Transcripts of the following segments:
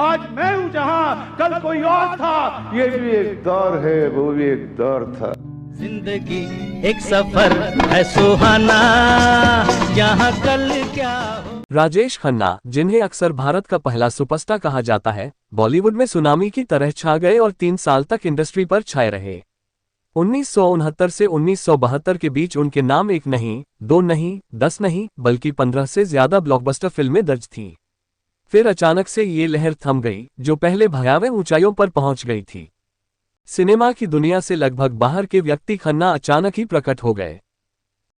आज मैं हूं जहां कल कोई और था। ये भी एक दौर है, वो भी एक दौर था। जिंदगी एक सफर है सुहाना, यहाँ कल क्या हो। राजेश खन्ना, जिन्हें अक्सर भारत का पहला सुपरस्टार कहा जाता है, बॉलीवुड में सुनामी की तरह छा गए और 3 साल तक इंडस्ट्री पर छाए रहे। 1969 से 1972 के बीच उनके नाम 1 नहीं, 2 नहीं, 10 नहीं, बल्कि 15 से ज्यादा ब्लॉकबस्टर फिल्में दर्ज थीं। फिर अचानक से ये लहर थम गई, जो पहले भयावह ऊंचाइयों पर पहुंच गई थी। सिनेमा की दुनिया से लगभग बाहर के व्यक्ति खन्ना अचानक ही प्रकट हो गए।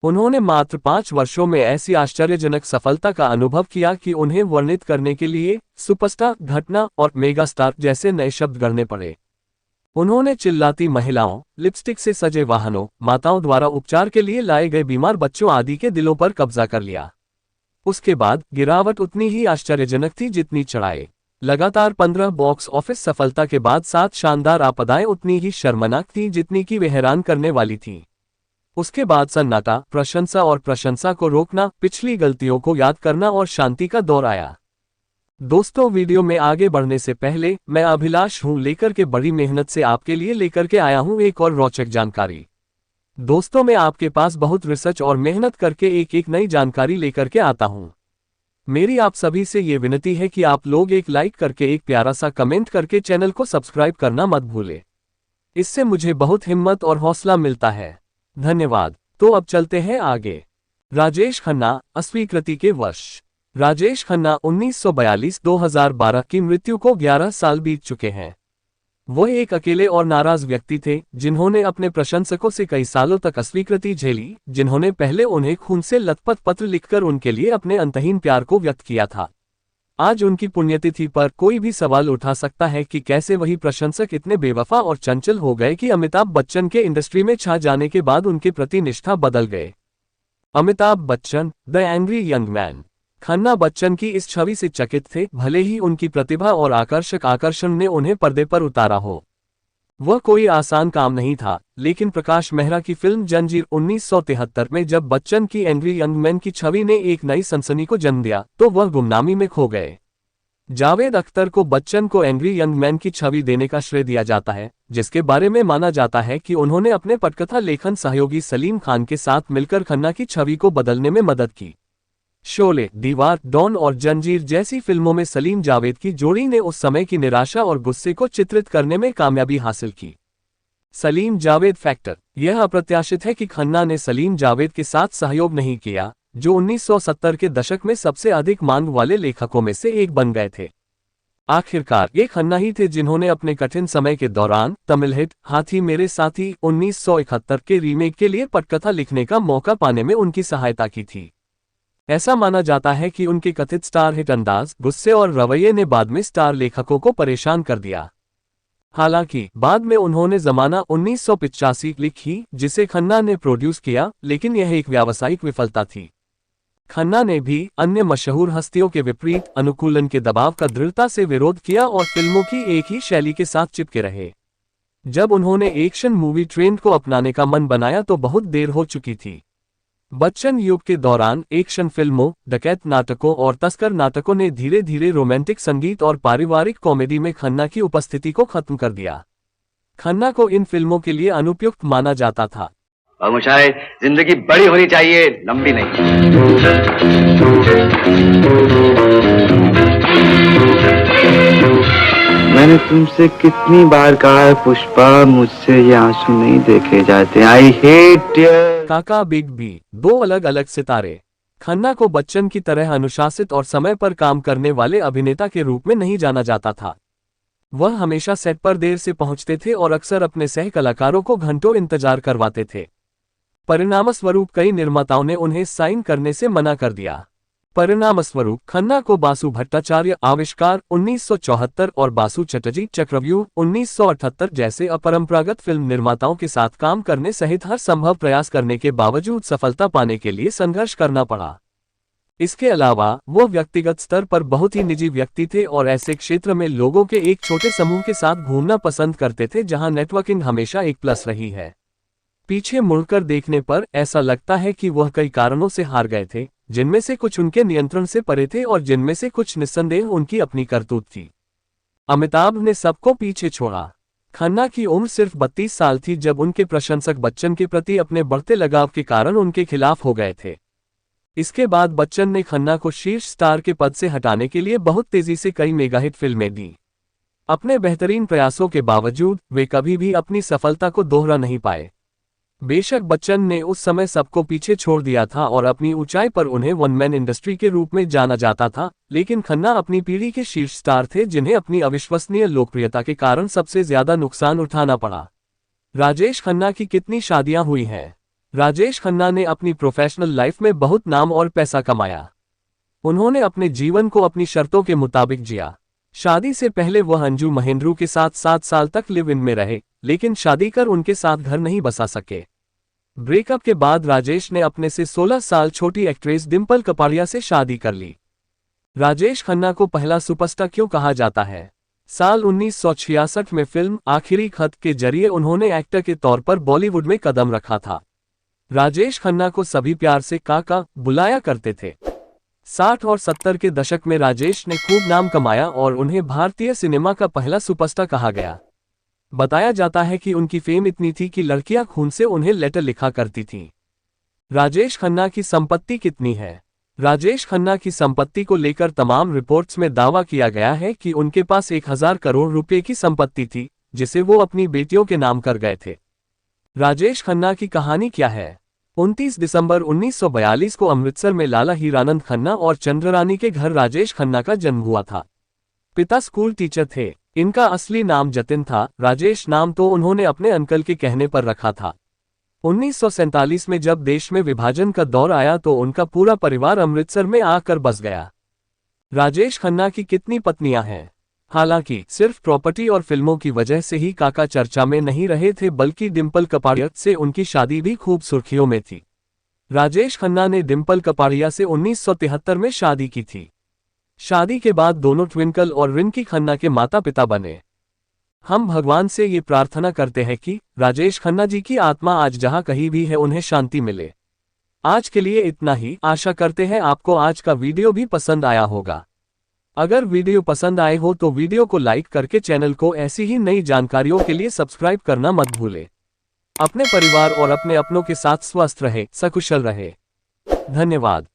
उन्होंने मात्र 5 वर्षों में ऐसी आश्चर्यजनक सफलता का अनुभव किया कि उन्हें वर्णित करने के लिए सुपरस्टार, घटना और मेगास्टार जैसे नए शब्द गढ़ने पड़े। उन्होंने चिल्लाती महिलाओं, लिपस्टिक से सजे वाहनों, माताओं द्वारा उपचार के लिए लाए गए बीमार बच्चों आदि के दिलों पर कब्जा कर लिया। उसके बाद गिरावट उतनी ही आश्चर्यजनक थी जितनी चढ़ाई। लगातार 15 बॉक्स ऑफिस सफलता के बाद 7 शानदार आपदाएं उतनी ही शर्मनाक थीं जितनी कि वे हैरान करने वाली थीं। उसके बाद सन्नाटा, प्रशंसा और प्रशंसा को रोकना, पिछली गलतियों को याद करना और शांति का दौर आया। दोस्तों, वीडियो में आगे बढ़ने से पहले मैं अभिलाष हूं लेकर के बड़ी मेहनत से आपके लिए लेकर के आया हूं एक और रोचक जानकारी। दोस्तों, मैं आपके पास बहुत रिसर्च और मेहनत करके एक नई जानकारी लेकर के आता हूं। मेरी आप सभी से ये विनती है कि आप लोग एक लाइक करके, एक प्यारा सा कमेंट करके चैनल को सब्सक्राइब करना मत भूलें। इससे मुझे बहुत हिम्मत और हौसला मिलता है। धन्यवाद। तो अब चलते हैं आगे। राजेश खन्ना, अस्वीकृति के वश। राजेश खन्ना 1942-2012 की मृत्यु को 11 साल बीत चुके हैं। वो एक अकेले और नाराज व्यक्ति थे जिन्होंने अपने प्रशंसकों से कई सालों तक अस्वीकृति झेली, जिन्होंने पहले उन्हें खून से लथपथ पत्र लिखकर उनके लिए अपने अंतहीन प्यार को व्यक्त किया था। आज उनकी पुण्यतिथि पर कोई भी सवाल उठा सकता है कि कैसे वही प्रशंसक इतने बेवफा और चंचल हो गए कि अमिताभ बच्चन के इंडस्ट्री में छा जाने के बाद उनके प्रति निष्ठा बदल गए। Amitabh Bachchan, the angry young man. Khanna Bachchan की इस छवि से चकित थे, भले ही उनकी प्रतिभा और आकर्षक आकर्षण ने उन्हें पर्दे पर उतारा हो। वह कोई आसान काम नहीं था, लेकिन प्रकाश मेहरा की फिल्म जंजीर 1973 में जब बच्चन की एंग्री यंग मैन की छवि ने एक नई सनसनी को जन्म दिया, तो वह गुमनामी में खो गए। जावेद अख्तर को बच्चन को एंग्री यंग मैन की छवि देने का श्रेय दिया जाता है, जिसके बारे में माना जाता है कि उन्होंने अपने पटकथा लेखन सहयोगी सलीम खान के साथ मिलकर खन्ना की छवि को बदलने में मदद की। शोले, दीवार, डॉन और जंजीर जैसी फिल्मों में सलीम जावेद की जोड़ी ने उस समय की निराशा और गुस्से को चित्रित करने में कामयाबी हासिल की। सलीम जावेद फैक्टर। यह अप्रत्याशित है कि खन्ना ने सलीम जावेद के साथ सहयोग नहीं किया, जो 1970 के दशक में सबसे अधिक मांग वाले लेखकों में से एक बन गए थे। आखिरकार ये खन्ना ही थे जिन्होंने अपने कठिन समय के दौरान तमिल हिट हाथी मेरे साथी 1971 के रीमेक के लिए पटकथा लिखने का मौका पाने में उनकी सहायता की थी। ऐसा माना जाता है कि उनके कथित स्टार हिट अंदाज, गुस्से और रवैये ने बाद में स्टार लेखकों को परेशान कर दिया। हालांकि बाद में उन्होंने जमाना 1985 लिखी, जिसे खन्ना ने प्रोड्यूस किया, लेकिन यह एक व्यावसायिक विफलता थी। खन्ना ने भी अन्य मशहूर हस्तियों के विपरीत अनुकूलन के दबाव का दृढ़ता से विरोध किया और फिल्मों की एक ही शैली के साथ चिपके रहे। जब उन्होंने एक्शन मूवी ट्रेंड को अपनाने का मन बनाया तो बहुत देर हो चुकी थी। बच्चन युग के दौरान एक्शन फिल्मों, डकैत नाटकों और तस्कर नाटकों ने धीरे धीरे रोमांटिक संगीत और पारिवारिक कॉमेडी में खन्ना की उपस्थिति को खत्म कर दिया। खन्ना को इन फिल्मों के लिए अनुपयुक्त माना जाता था। और मुशाए, जिंदगी बड़ी होनी चाहिए, लंबी नहीं। मैंने तुमसे कितनी बार कहा है पुष्पा, मुझसे ये आंसू नहीं देखे जाते। आई हेट काका बिग बी। 2 अलग अलग सितारे। खन्ना को बच्चन की तरह अनुशासित और समय पर काम करने वाले अभिनेता के रूप में नहीं जाना जाता था। वह हमेशा सेट पर देर से पहुंचते थे और अक्सर अपने सह कलाकारों को घंटों इंतजार करवाते थे। परिणामस्वरूप कई निर्माताओं ने उन्हें साइन करने से मना कर दिया। परिणामस्वरूप खन्ना को बासु भट्टाचार्य आविष्कार 1974 और बासु चटर्जी चक्रव्यूह 1978 जैसे अपरंपरागत फिल्म निर्माताओं के साथ काम करने सहित हर संभव प्रयास करने के बावजूद सफलता पाने के लिए संघर्ष करना पड़ा। इसके अलावा वो व्यक्तिगत स्तर पर बहुत ही निजी व्यक्ति थे और ऐसे क्षेत्र में लोगों के एक छोटे समूह के साथ घूमना पसंद करते थे जहां नेटवर्किंग हमेशा एक प्लस रही है। पीछे मुड़कर देखने पर ऐसा लगता है कि वह कई कारणों से हार गए थे, जिनमें से कुछ उनके नियंत्रण से परे थे और जिनमें से कुछ निस्संदेह उनकी अपनी करतूत थी। अमिताभ ने सबको पीछे छोड़ा। खन्ना की उम्र सिर्फ 32 साल थी जब उनके प्रशंसक बच्चन के प्रति अपने बढ़ते लगाव के कारण उनके खिलाफ हो गए थे। इसके बाद बच्चन ने खन्ना को शीर्ष स्टार के पद से हटाने के लिए बहुत तेजी से कई मेगाहिट फिल्में दी। अपने बेहतरीन प्रयासों के बावजूद वे कभी भी अपनी सफलता को दोहरा नहीं पाए। बेशक बच्चन ने उस समय सबको पीछे छोड़ दिया था और अपनी ऊंचाई पर उन्हें वन मैन इंडस्ट्री के रूप में जाना जाता था, लेकिन खन्ना अपनी पीढ़ी के शीर्ष स्टार थे जिन्हें अपनी अविश्वसनीय लोकप्रियता के कारण सबसे ज्यादा नुकसान उठाना पड़ा। राजेश खन्ना की कितनी शादियां हुई हैं? राजेश खन्ना ने अपनी प्रोफेशनल लाइफ में बहुत नाम और पैसा कमाया। उन्होंने अपने जीवन को अपनी शर्तों के मुताबिक जिया। शादी से पहले वह अंजू महेंद्रू के साथ 7 साल तक लिव इन में रहे, लेकिन शादी कर उनके साथ घर नहीं बसा सके। ब्रेकअप के बाद राजेश ने अपने से 16 साल छोटी एक्ट्रेस डिंपल कपाड़िया से शादी कर ली। राजेश खन्ना को पहला सुपरस्टार क्यों कहा जाता है? साल 1966 में फिल्म आखिरी खत के जरिए उन्होंने एक्टर के तौर पर बॉलीवुड में कदम रखा था। राजेश खन्ना को सभी प्यार से काका बुलाया करते थे। 60 और 70 के दशक में राजेश ने खूब नाम कमाया और उन्हें भारतीय सिनेमा का पहला सुपरस्टार कहा गया। बताया जाता है कि उनकी फेम इतनी थी कि लड़कियां खून से उन्हें लेटर लिखा करती थीं। राजेश खन्ना की संपत्ति कितनी है? राजेश खन्ना की संपत्ति को लेकर तमाम रिपोर्ट्स में दावा किया गया है कि उनके पास 1000 करोड़ रुपए की संपत्ति थी, जिसे वो अपनी बेटियों के नाम कर गए थे। राजेश खन्ना की कहानी क्या है? 29 दिसंबर 1942 को अमृतसर में लाला हीरानंद खन्ना और चंद्ररानी के घर राजेश खन्ना का जन्म हुआ था। पिता स्कूल टीचर थे। इनका असली नाम जतिन था। राजेश नाम तो उन्होंने अपने अंकल के कहने पर रखा था। 1947 में जब देश में विभाजन का दौर आया तो उनका पूरा परिवार अमृतसर में आकर बस गया। राजेश खन्ना की कितनी पत्नियां हैं? हालांकि सिर्फ प्रॉपर्टी और फिल्मों की वजह से ही काका चर्चा में नहीं रहे थे, बल्कि डिंपल कपाड़िया से उनकी शादी भी खूब सुर्खियों में थी। राजेश खन्ना ने डिंपल कपाड़िया से 1973 में शादी की थी। शादी के बाद दोनों ट्विंकल और रिंकी खन्ना के माता पिता बने। हम भगवान से ये प्रार्थना करते हैं कि राजेश खन्ना जी की आत्मा आज जहां कहीं भी है उन्हें शांति मिले। आज के लिए इतना ही। आशा करते हैं आपको आज का वीडियो भी पसंद आया होगा। अगर वीडियो पसंद आए हो तो वीडियो को लाइक करके चैनल को ऐसी ही नई जानकारियों के लिए सब्सक्राइब करना मत भूलें। अपने परिवार और अपने अपनों के साथ स्वस्थ रहे, सकुशल रहे। धन्यवाद।